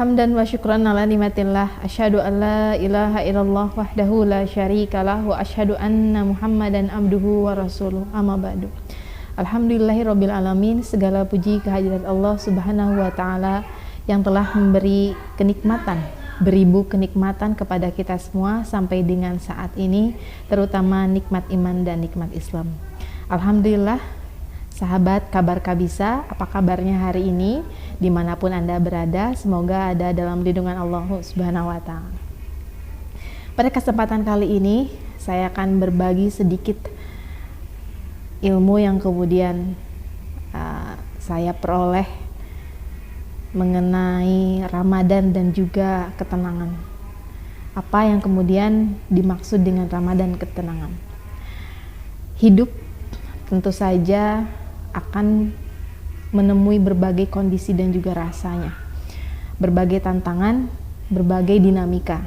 Hamdan wa syukran ala nimatillah. Asyhadu an la ilaha illallah wahdahu la syarikalah wa asyhadu anna Muhammadan abduhu wa rasuluh. Amma ba'du. Alhamdulillahirabbil alamin. Segala puji kehadirat Allah Subhanahu wa taala yang telah memberi kenikmatan, beribu kenikmatan kepada kita semua sampai dengan saat ini, terutama nikmat iman dan nikmat Islam. Alhamdulillah, sahabat kabar kabisa, apa kabarnya hari ini? Dimanapun Anda berada, semoga ada dalam lindungan Allah Subhanahu wa ta'ala. Pada kesempatan kali ini, saya akan berbagi sedikit ilmu yang kemudian saya peroleh mengenai Ramadan dan juga ketenangan. Apa yang kemudian dimaksud dengan Ramadan ketenangan? Hidup tentu saja akan menemui berbagai kondisi dan juga rasanya, berbagai tantangan, berbagai dinamika,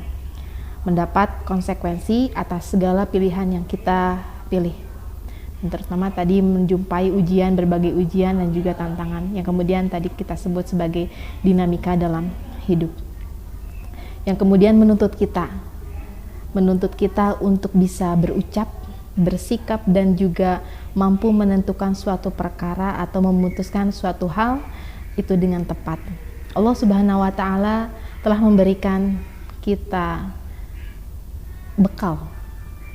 mendapat konsekuensi atas segala pilihan yang kita pilih. Dan terutama tadi menjumpai ujian, berbagai ujian dan juga tantangan yang kemudian tadi kita sebut sebagai dinamika dalam hidup, yang kemudian menuntut kita untuk bisa berucap, bersikap dan juga mampu menentukan suatu perkara atau memutuskan suatu hal itu dengan tepat. Allah Subhanahu wa taala telah memberikan kita bekal,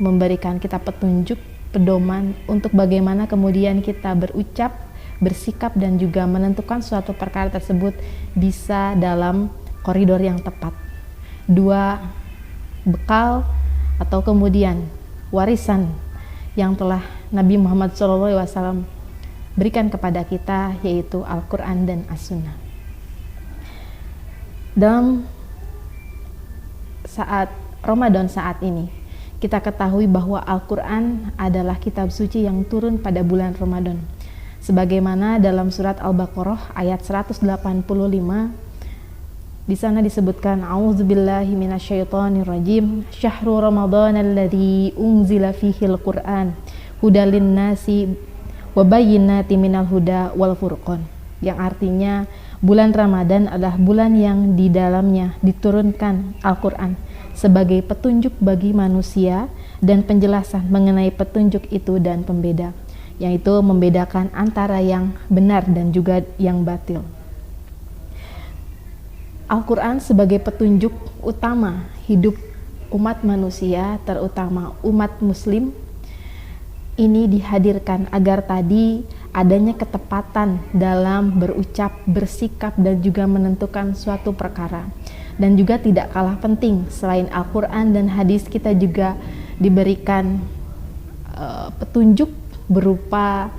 memberikan kita petunjuk, pedoman untuk bagaimana kemudian kita berucap, bersikap dan juga menentukan suatu perkara tersebut bisa dalam koridor yang tepat. Dua bekal atau kemudian warisan yang telah Nabi Muhammad SAW berikan kepada kita, yaitu Al-Quran dan As-Sunnah. Dalam saat Ramadan saat ini, kita ketahui bahwa Al-Quran adalah kitab suci yang turun pada bulan Ramadan. Sebagaimana dalam surat Al-Baqarah ayat 185, di sana disebutkan, A'udzubillahi minasyaitonirrajim, Syahrul Ramadan alladzi unzila fihil Qur'an hudal linnasi wa bayyinati minal huda wal furqan, yang artinya bulan Ramadan adalah bulan yang di dalamnya diturunkan Al-Qur'an sebagai petunjuk bagi manusia dan penjelasan mengenai petunjuk itu dan pembeda, yaitu membedakan antara yang benar dan juga yang batil. Al-Quran sebagai petunjuk utama hidup umat manusia, terutama umat muslim, ini dihadirkan agar tadi adanya ketepatan dalam berucap, bersikap dan juga menentukan suatu perkara. Dan juga tidak kalah penting, selain Al-Quran dan hadis, kita juga diberikan petunjuk berupa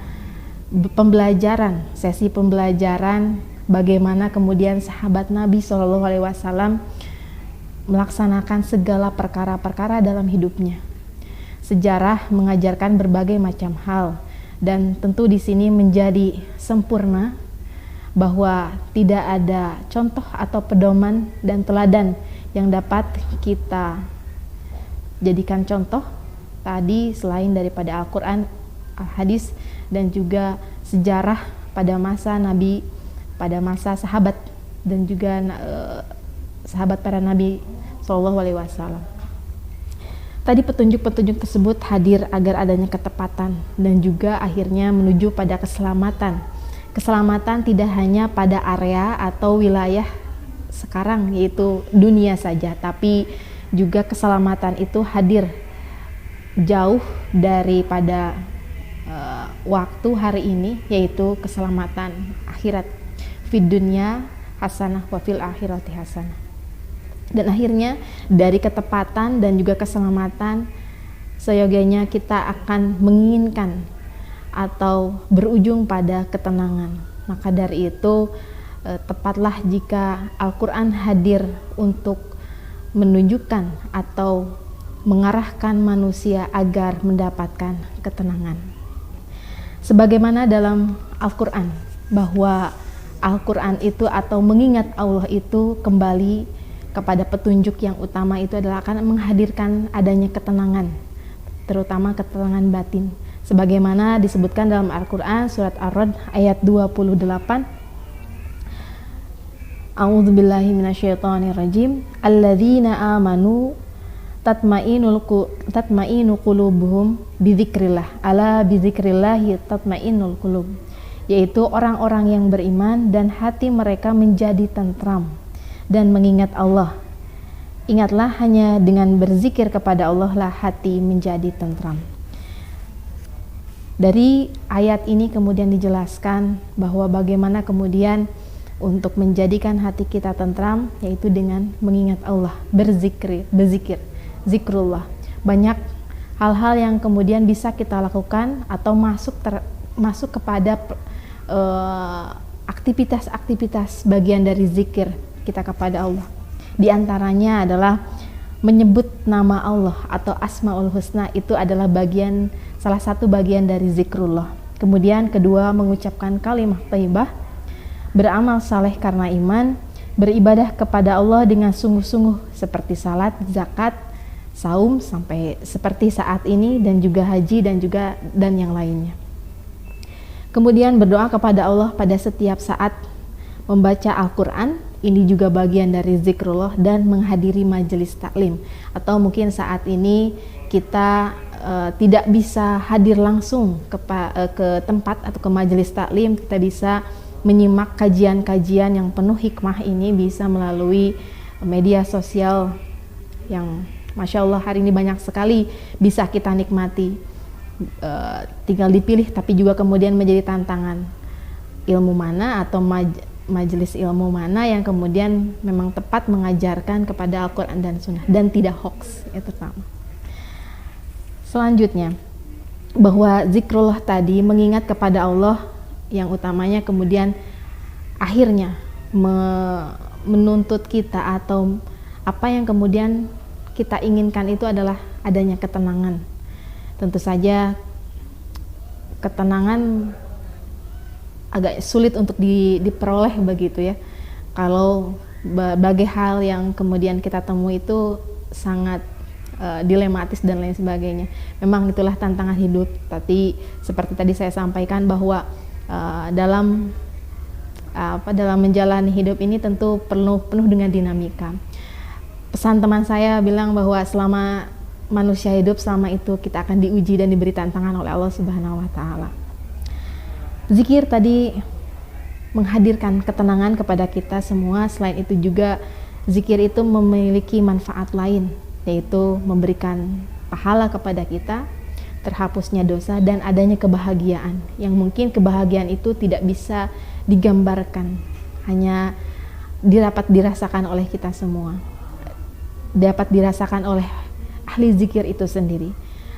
pembelajaran, sesi pembelajaran bagaimana kemudian sahabat Nabi SAW melaksanakan segala perkara-perkara dalam hidupnya. Sejarah mengajarkan berbagai macam hal, dan tentu di sini menjadi sempurna bahwa tidak ada contoh atau pedoman dan teladan yang dapat kita jadikan contoh tadi selain daripada Al-Quran, Al-Hadis dan juga sejarah pada masa Nabi, pada masa sahabat dan juga sahabat para Nabi SAW. Tadi petunjuk-petunjuk tersebut hadir agar adanya ketepatan dan juga akhirnya menuju pada keselamatan. Keselamatan tidak hanya pada area atau wilayah sekarang, yaitu dunia saja, tapi juga keselamatan itu hadir jauh daripada waktu hari ini, yaitu keselamatan akhirat. Fid dunya hasanah wa fil akhirati hasanah. Dan akhirnya dari ketepatan dan juga keselamatan, seyogianya kita akan menginginkan atau berujung pada ketenangan. Maka dari itu tepatlah jika Al-Quran hadir untuk menunjukkan atau mengarahkan manusia agar mendapatkan ketenangan. Sebagaimana dalam Al-Quran, bahwa Al-Quran itu atau mengingat Allah itu kembali kepada petunjuk yang utama itu adalah akan menghadirkan adanya ketenangan, terutama ketenangan batin. Sebagaimana disebutkan dalam Al-Quran surat Ar-Ra'd ayat 28, A'udzubillahi minasyaitonirrajim. Alladzina amanu tatmainu qulubuhum bidzikrillah. Ala bidzikrillahi tatmainul qulub. Yaitu orang-orang yang beriman dan hati mereka menjadi tentram dan mengingat Allah. Ingatlah, hanya dengan berzikir kepada Allah lah hati menjadi tentram. Dari ayat ini kemudian dijelaskan bahwa bagaimana kemudian untuk menjadikan hati kita tentram, yaitu dengan mengingat Allah, berzikir, zikrullah. Banyak hal-hal yang kemudian bisa kita lakukan atau masuk kepada aktivitas-aktivitas bagian dari zikir kita kepada Allah. Di antaranya adalah menyebut nama Allah atau Asmaul Husna, itu adalah salah satu bagian dari zikrullah. Kemudian kedua, mengucapkan kalimat thayyibah, beramal saleh karena iman, beribadah kepada Allah dengan sungguh-sungguh seperti salat, zakat, saum sampai seperti saat ini, dan juga haji dan yang lainnya. Kemudian berdoa kepada Allah pada setiap saat, membaca Al-Quran, ini juga bagian dari zikrullah, dan menghadiri majelis taklim. Atau mungkin saat ini kita tidak bisa hadir langsung ke tempat atau ke majelis taklim, kita bisa menyimak kajian-kajian yang penuh hikmah ini bisa melalui media sosial yang Masya Allah hari ini banyak sekali bisa kita nikmati. Tinggal dipilih, tapi juga kemudian menjadi tantangan ilmu mana atau majelis ilmu mana yang kemudian memang tepat mengajarkan kepada Al-Quran dan Sunnah dan tidak hoax, itu pertama. Selanjutnya, bahwa zikrullah tadi mengingat kepada Allah yang utamanya kemudian akhirnya menuntut kita, atau apa yang kemudian kita inginkan itu adalah adanya ketenangan. Tentu saja ketenangan agak sulit untuk diperoleh begitu ya. Kalau berbagai hal yang kemudian kita temui itu sangat dilematis dan lain sebagainya. Memang itulah tantangan hidup. Tapi seperti tadi saya sampaikan bahwa dalam menjalani hidup ini tentu penuh dengan dinamika. Pesan teman saya bilang bahwa selama manusia hidup, selama itu kita akan diuji dan diberi tantangan oleh Allah Subhanahu wa taala. Zikir tadi menghadirkan ketenangan kepada kita semua. Selain itu juga zikir itu memiliki manfaat lain, yaitu memberikan pahala kepada kita, terhapusnya dosa, dan adanya kebahagiaan, yang mungkin kebahagiaan itu tidak bisa digambarkan, hanya dapat dirasakan oleh kita semua, dapat dirasakan oleh ahli zikir itu sendiri.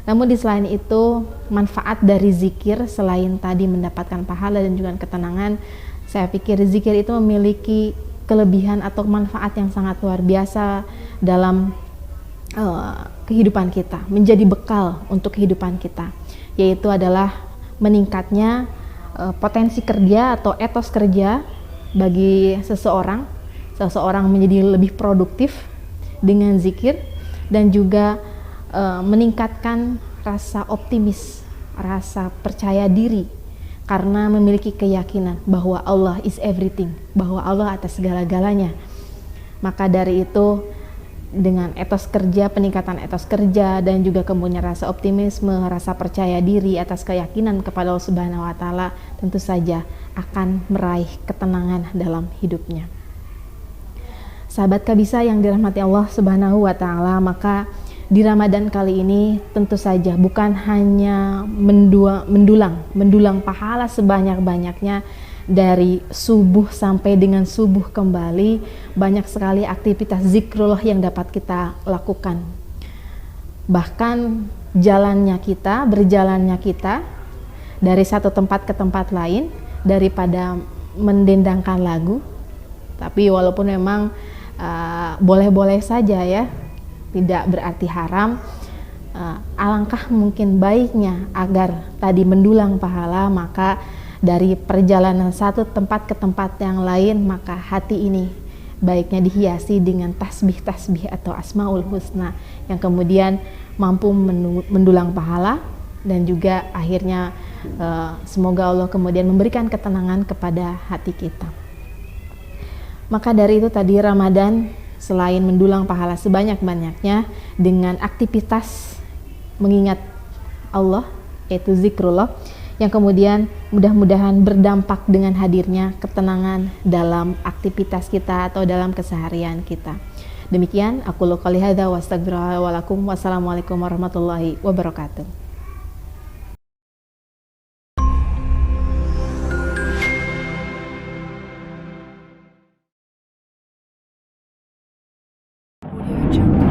Namun di selain itu, manfaat dari zikir selain tadi mendapatkan pahala dan juga ketenangan, saya pikir zikir itu memiliki kelebihan atau manfaat yang sangat luar biasa dalam kehidupan kita, menjadi bekal untuk kehidupan kita, yaitu adalah meningkatnya potensi kerja atau etos kerja bagi seseorang menjadi lebih produktif dengan zikir, dan juga meningkatkan rasa optimis, rasa percaya diri, karena memiliki keyakinan bahwa Allah is everything, bahwa Allah atas segala-galanya. Maka dari itu, dengan etos kerja, peningkatan etos kerja, dan juga kemudian rasa optimisme, rasa percaya diri atas keyakinan kepada Allah Subhanahu wa taala, tentu saja akan meraih ketenangan dalam hidupnya. Sahabat Kabisa yang dirahmati Allah Subhanahu wa taala, maka di Ramadan kali ini tentu saja bukan hanya mendulang pahala sebanyak-banyaknya dari subuh sampai dengan subuh kembali, banyak sekali aktivitas zikrullah yang dapat kita lakukan. Bahkan berjalannya kita dari satu tempat ke tempat lain, daripada mendendangkan lagu, tapi walaupun memang boleh-boleh saja ya, tidak berarti haram, alangkah mungkin baiknya agar tadi mendulang pahala, maka dari perjalanan satu tempat ke tempat yang lain, maka hati ini baiknya dihiasi dengan tasbih-tasbih atau Asmaul Husna yang kemudian mampu mendulang pahala, dan juga akhirnya semoga Allah kemudian memberikan ketenangan kepada hati kita. Maka dari itu tadi Ramadan selain mendulang pahala sebanyak-banyaknya dengan aktivitas mengingat Allah, yaitu zikrullah, yang kemudian mudah-mudahan berdampak dengan hadirnya ketenangan dalam aktivitas kita atau dalam keseharian kita. Demikian aku qouli hadza wa astaghfirullaha wa lakum. Wassalamualaikum warahmatullahi wabarakatuh. Audio Jungle.